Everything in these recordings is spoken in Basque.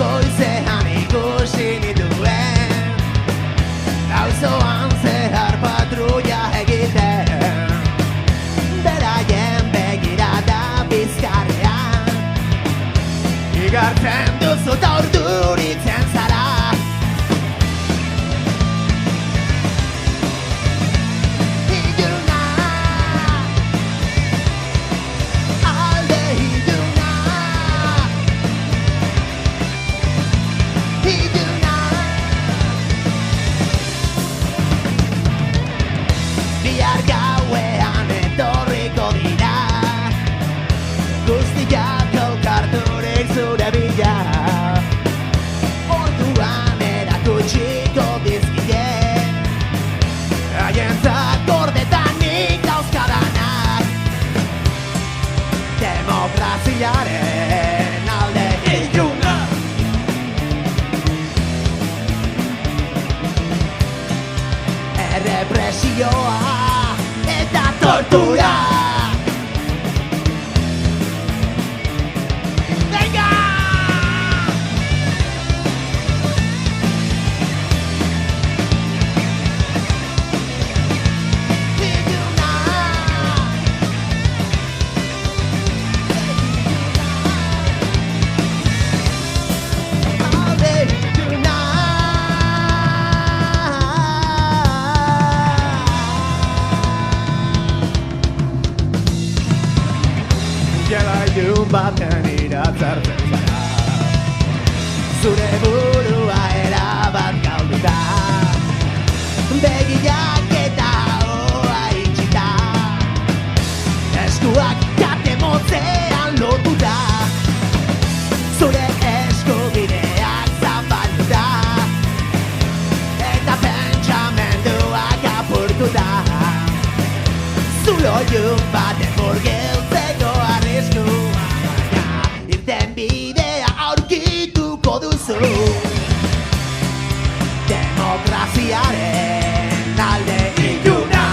Goizean ikusi nituen auzoan zehar patrulla egiten beraien begirada bizkarrean igartzen duzu ta urduritzen zara Orduan erakutsiko dizkie haientzat gordetanik dauzkadanak demokraziaren alde iluna errepresioa eta tortura Ilun baten iratzartzen zara zure burua erabat galduta begiak eta hoa itxita eskuak kate motzean lotuta zure eskubideak zapalduta eta pentsamenduak apurtuta zulo ilun baten murgiltzeko arriskua irten bidea aurkituko duzu demokraziaren alde iluna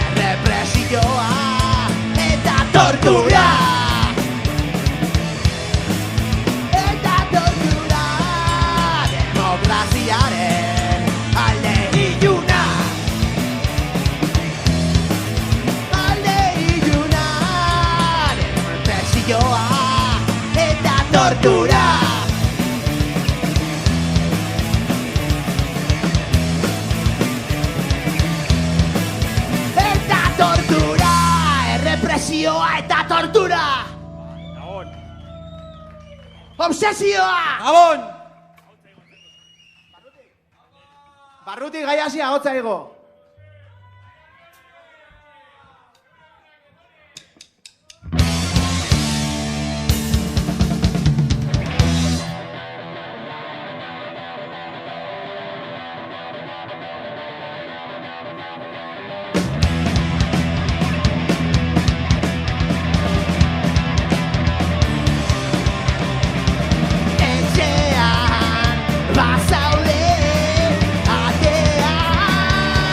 errepresioa eta tortura demokraziaren alde iluna errepresioa eta tortura errepresioa eta tortura Gabon obsesioa Gabon barrutik gaiasia hotza ego bazaude atean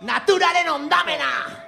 Naturaren ondamena!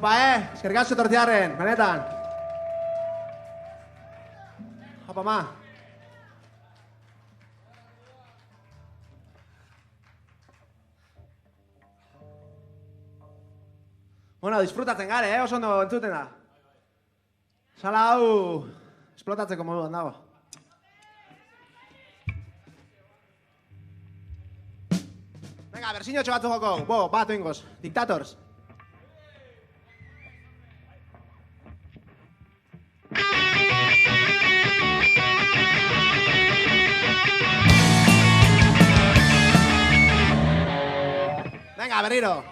Opa, eskerrik asko tortzearren, benetan. Opa, ma. Bueno, disfrutatzen gare, oso ondo entzuten da. Sala hau esplotatzeko moduan dago. Venga, bersinotxo batzu joko. Bo, bat oingoz. Dictators. Venga, berriro.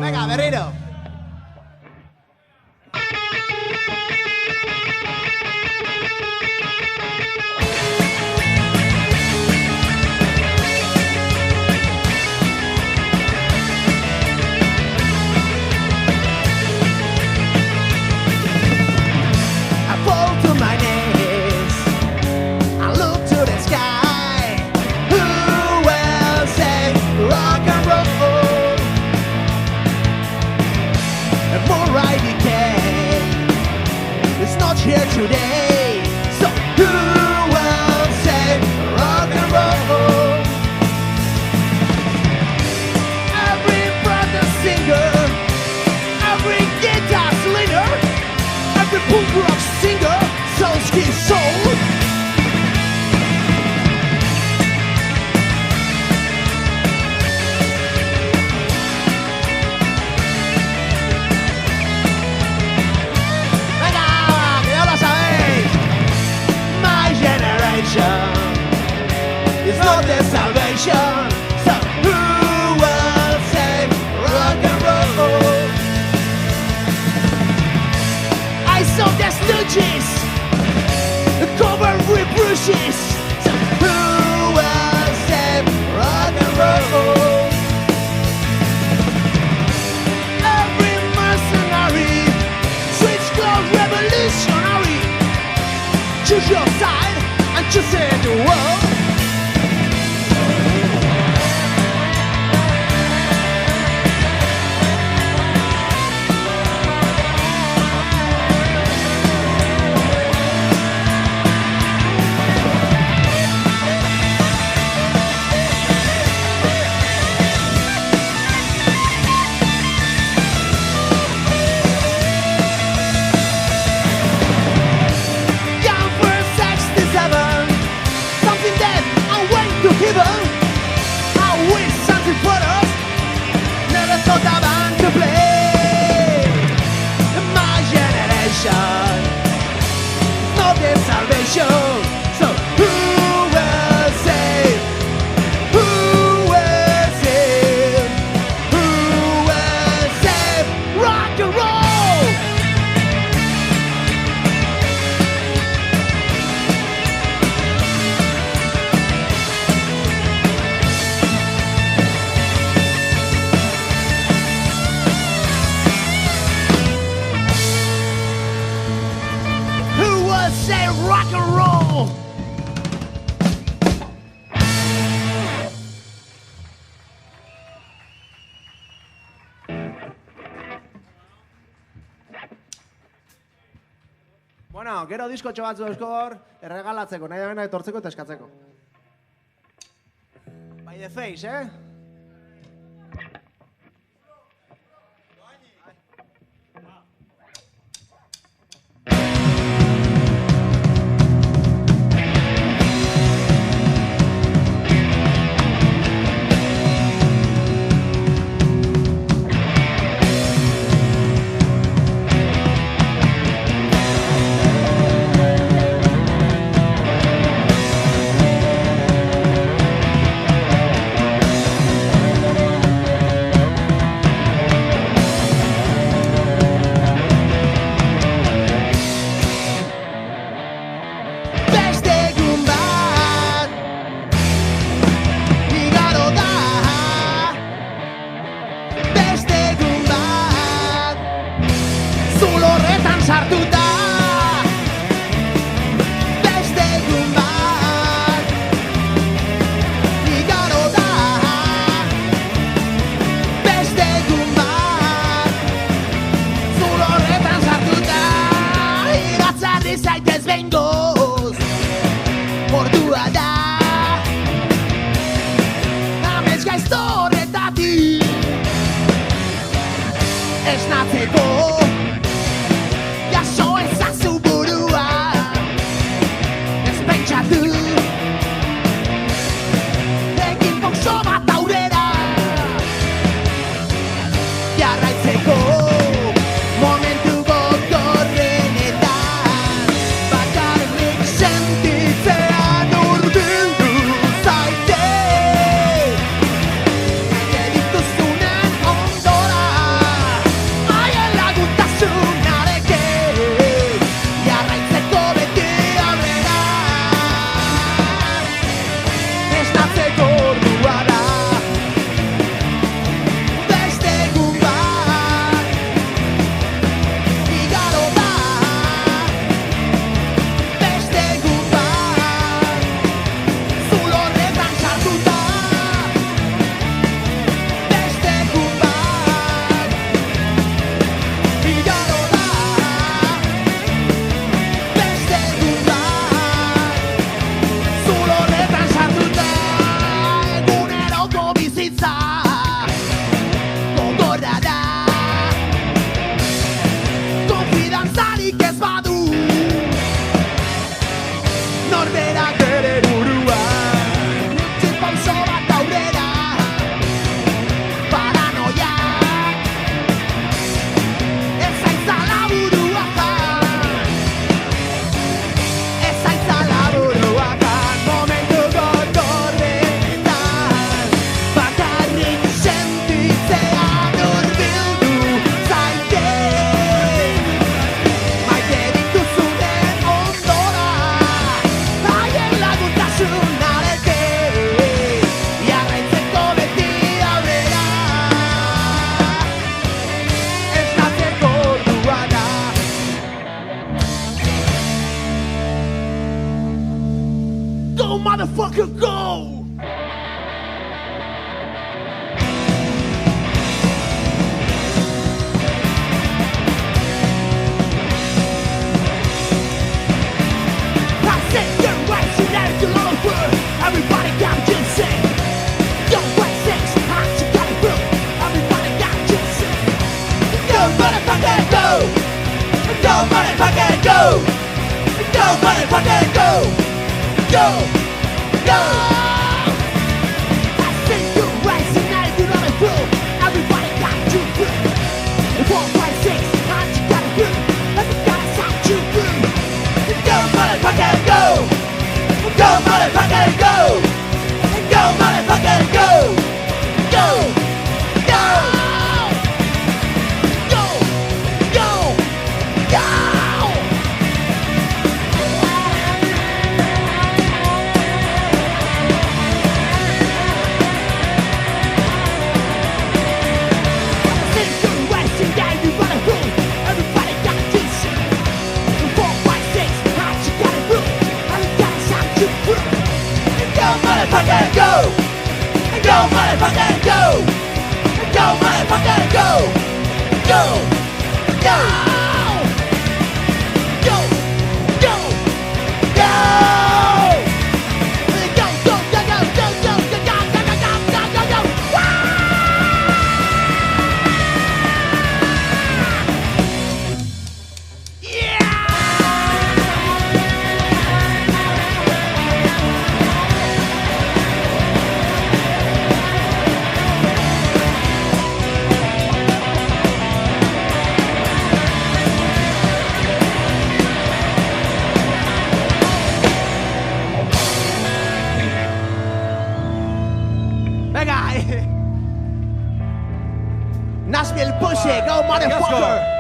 Venga, berriro. Here today, so who will say rock and roll? Every brother singer, every guitar slinger, every punk rock singer, Soulski soul. It's not the salvation, so who will save rock and roll? I saw the Stooges, the cover rebrushes, so who will save rock and roll? Every mercenary, switch clothes revolutionary, choose your side and choose it the world. So who will save? Who will save? Who will save rock and roll? Who will save rock and roll? Bueno, gero diskotxo batzu eusko hor, erregalatzeko, nahi da etortzeko eta eskatzeko. By the face, gaitez behingoz. Ordua da amets gaizto horretatik esnatzeko. Jaso ezazu burua ez pentsatu. Egin pauso bat aurrera jarraitzeko. Momentu gogorrenetan bakarrik sentitzean hurbildu zaite. Maite dituzunen ondora haien laguntasunarekin jarraitzeko beti aurrera. Esnatzeko ordua da beste egun bat igaro da beste egun bat zulo horretan sartuta beste egun bat igaro da beste egun bat zulo horretan sartuta. Eguneroko bizitza gogorra da konfidantzarik ez badu norberak bere buruan utzi pauso bat aurrera. Paranoia ez zaitzala burua jan, ez zaitzala burua jan. Momentu gogorrenetan bakarrik sentitzean hurbildu zaite. Maite dituzunen ondora haien laguntasunarekin jarraitzeko beti aurrera. Esnatzeko ordua da. Go, motherfucker, go! I said you're right, so now it's a lot of work. Everybody got just say. Yo, what's sex? Hot, you got it broke. Everybody got just say. Go, motherfucker, go! Go, motherfucker, go! Go, motherfucker, go! Go! Go! I said you're right, so now it's a lot of work. Everybody got just say. 4, 5, 6, hot, you got it broke. Everybody got just say. Go, motherfucker, go! Go, motherfucker, go! Go, motherfucker, go! Go! Go! Go! Go! Go! Motherfucker, go! Go, motherfucker, go! Go, motherfucker, go! Go! Go! Go! Go! Go! Go, go, go, go, go, go, go, go, go, go, go, go, go! Nashville pussy, go motherfucker!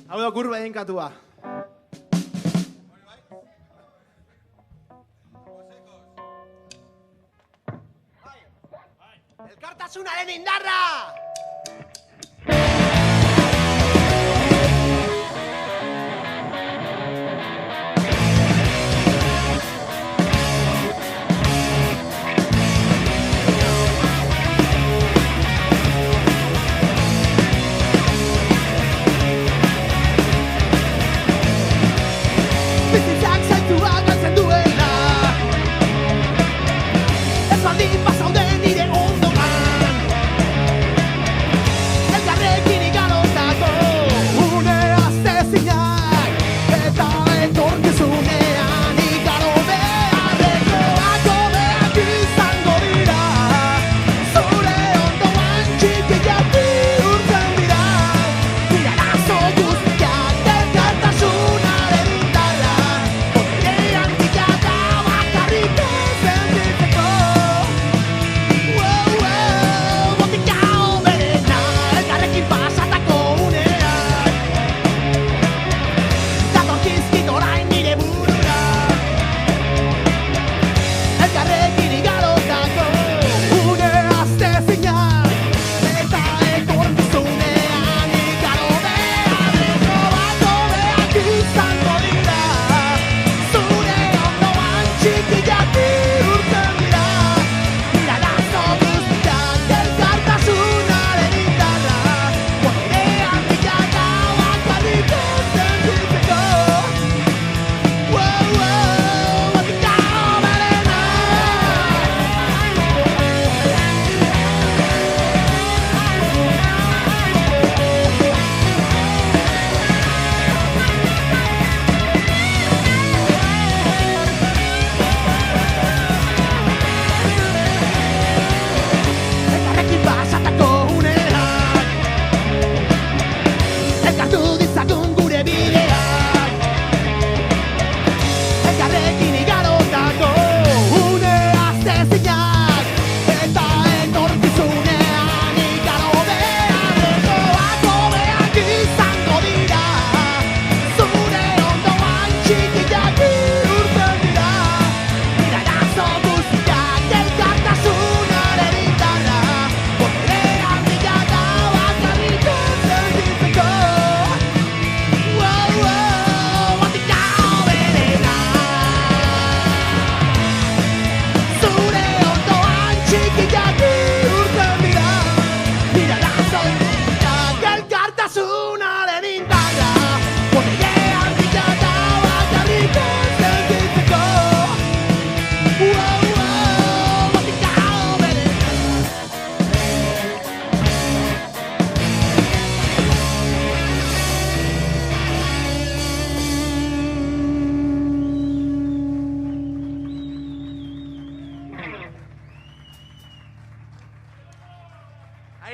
Hau da kurba egin katua. Elkartasunaren indarra!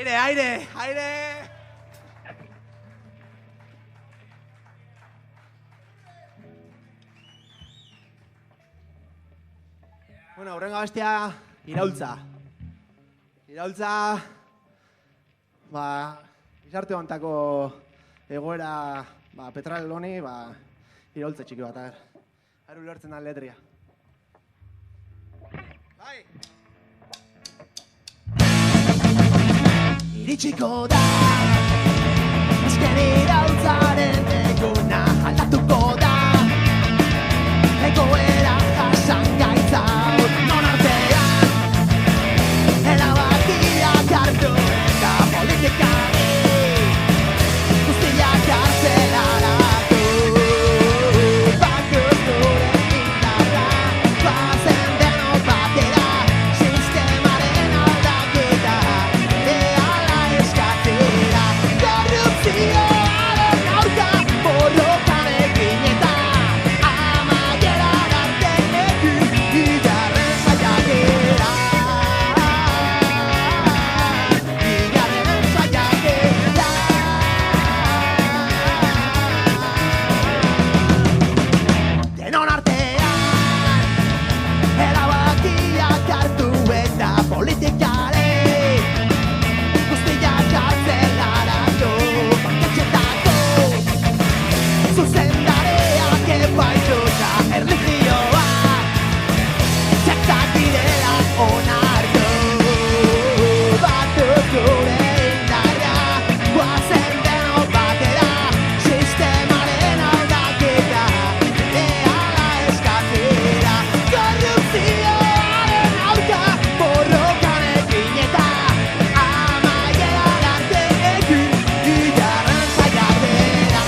Aire, aire. Bueno, horrenga bestia iraultza. Iraultza, izarte hontako egoera, petrol honi, iraultza txiki bat, Haru ulertzen da letria. Bai! Iritsiko da, azken iraultzaren eguna aldatuko da, egoera jasangaitza non artean, erabakiak hartu eta politikari guztiak kartzelaratu. Bakut gure indarra, bazen denok batera, sistemaren aldaketa, ehala eskatzera. Korrupzioaren aurka borrokan egin eta amaieran arte egin bigarren saiakera. Bigarren saiakera. Denon artean erabakiak hartu eta politikari guztiak kartzelaratu. Banketxetako zuzendareak epaituta erlijioak sektak direla onartu. Batut gure indarra, goazen denok batera, sistemaren aldaketa, ehala eskatzera. Korrupzioaren aurka borrokan egin eta amaieran arte egin bigarren saiakera.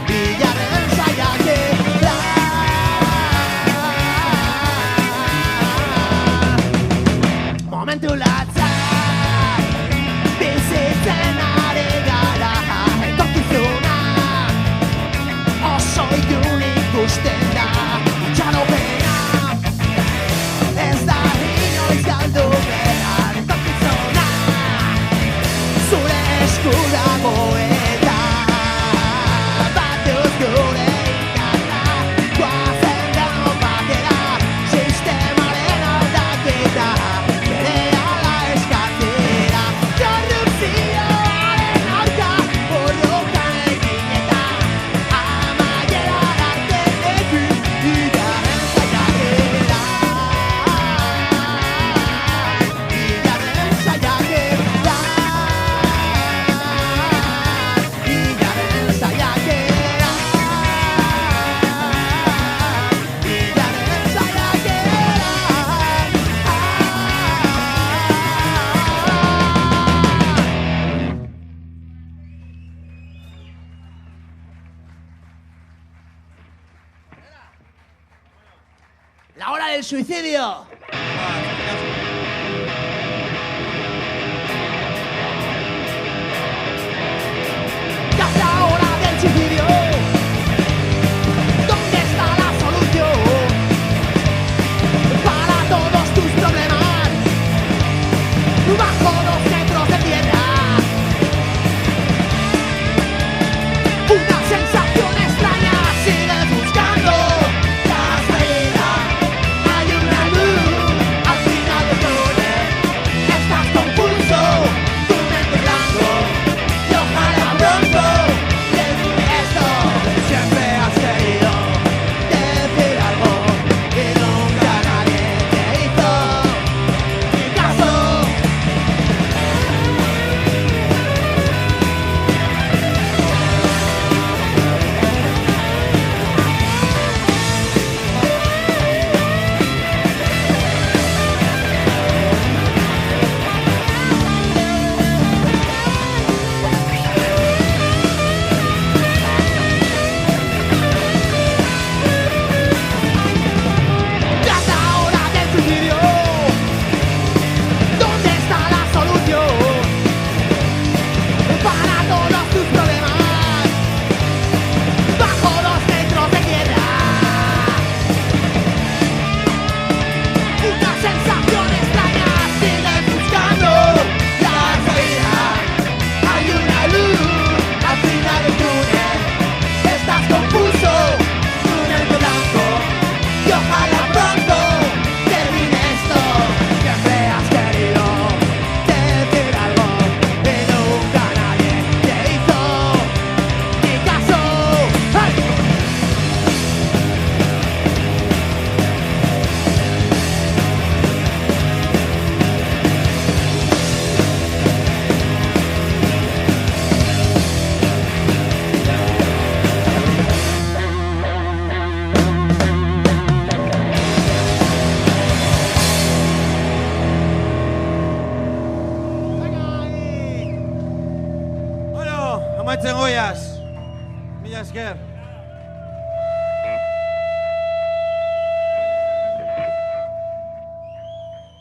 Bigarren saiakera. Momentu latzak bizitzen ari gara, etorkizuna oso ilun ikusten da. Itxaropena ez da inoiz galdu behar, etorkizuna zure esku dago eta batut gure indarra, goazen denok batera, sistemaren aldaketa, berehala eskatzera. Korrupzioaren aurka borrokan egin eta amaieran arte egin bigarren saiakera. Bigarren saiakera. Bigarren saiakera. Bigarren saiakera. La hora del suicidio. Ya es la hora del suicidio. ¿Dónde está la solución para todos tus problemas? Bajo 2 metros de tierra. Una sensación extraña, sigues buscando la salida. Hay una luz al goiaz. Mila esker.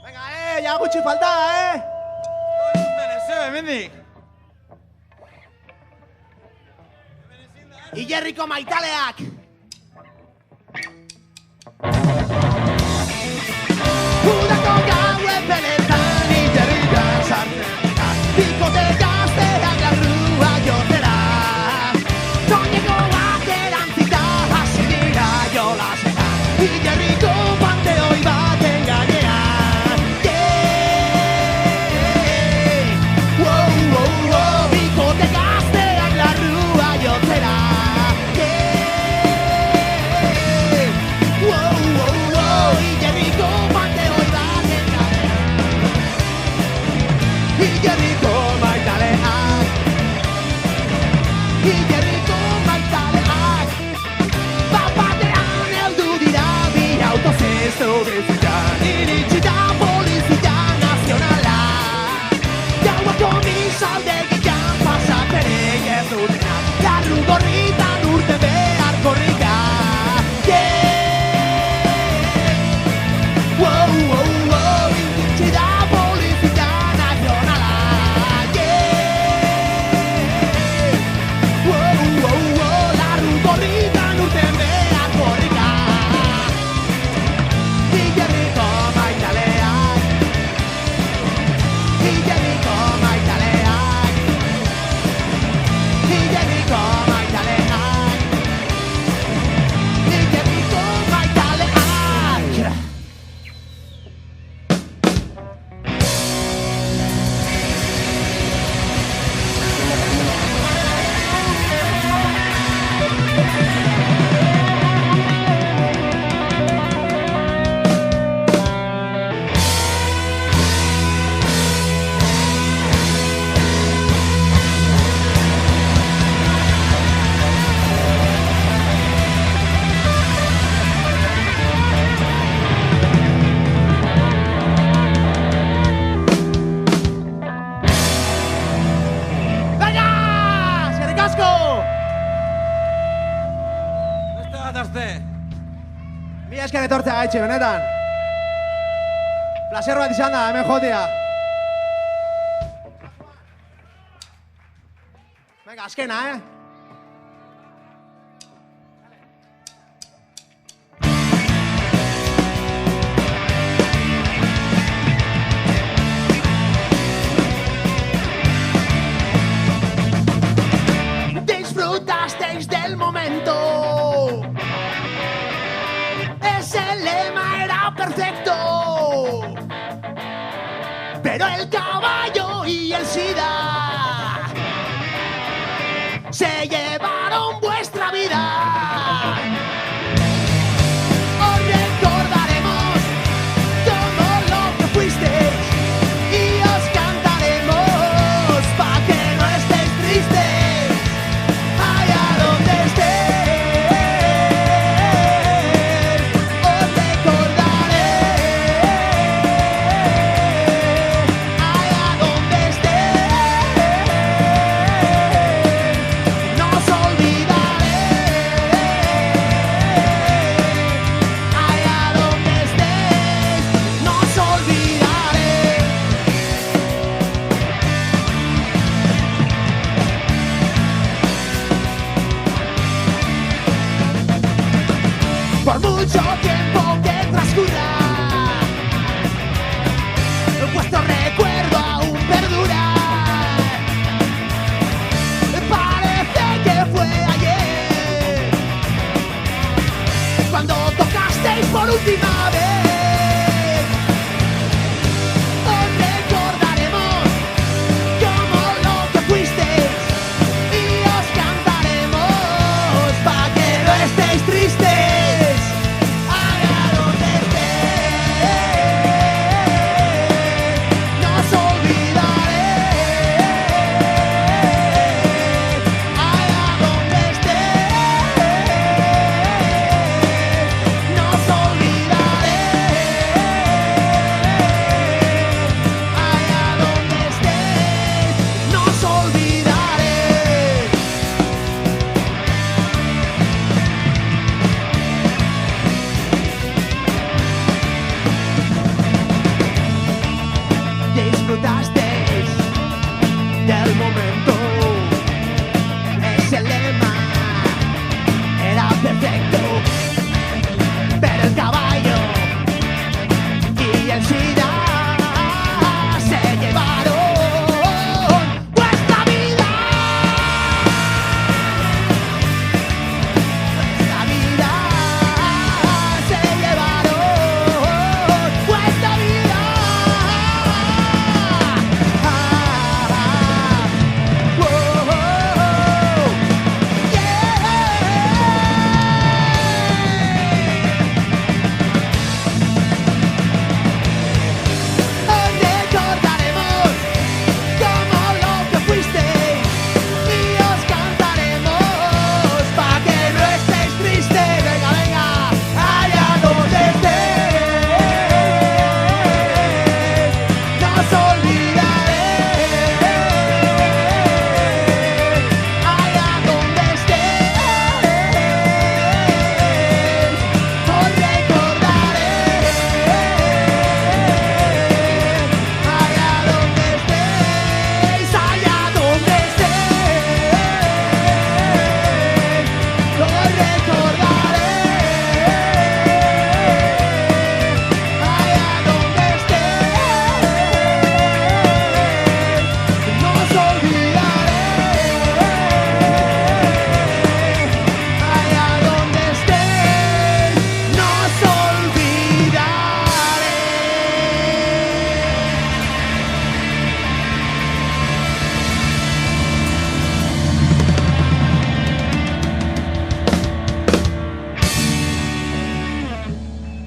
Venga, ya gutxi falta, Hemendik. Ilerriko maitaleak! Udako gauen benetan ilerritan sartzen da Bikote gazteak larrua jotera Soineko baterantzita hasi dira jolasera Ilerriko panteoi baten gainean Bikote gazteak larrua jotera Ilerriko panteoi baten gainean Ilerriko maitaleak Ilerriko maitaleak Bapatean heldu dira bi auto zesto bezitan Iritsi da polizia nazionala Gauako misaldegian pasaperek ez dutenak Larru gorritan urte behar korrika Iritsi da polizia nazionala Larru gorritan urte behar korrika Ilerriko maitaleak Ilerriko maitaleak Ilerriko maitaleak Ilerriko maitaleak Venga! Eskerrik asko! Beste bat azte. Mila esker etortzea gaitxe, benetan. Placer bat izan da, hemen jotea. Venga, azkena, Disfrutasteis del momento. Ese lema era perfecto. Pero el caballo y el SIDA se llevaron vuestra vida. Os recordaremos todo lo que fuisteis y os cantaremos pa' que no estéis tristes allá donde estéis. Os recordaré allá donde estéis. No os olvidaré allá donde estéis. No os olvidaré. Por mucho tiempo que transcurra, vuestro recuerdo aún perdura. Parece que fue ayer cuando tocasteis por última vez. Os recordaremos como lo que fuisteis y os cantaremos pa' que no estéis tristes allá donde estéis. No os olvidaré allá donde estéis. No os olvidaré. el caballo y en silla se llevaron vuestra vida. Vuestra vida se llevaron vuestra vida. Hoy recordaremos como lo que fuisteis y os cantaremos pa' que no estéis tristes. Venga, venga, allá donde estéis, no os olvidaré. Allá donde estéis, os recordaré. Allá donde estéis, allá donde estéis, lo recordaré. Allá donde estéis, no os olvidaré. Allá donde estéis, no os olvidaré.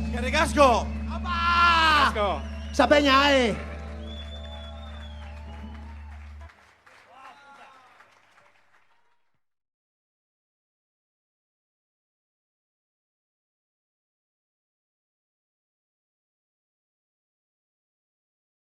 Eskerrik asko! ¡Opa! Asko! Esa peña,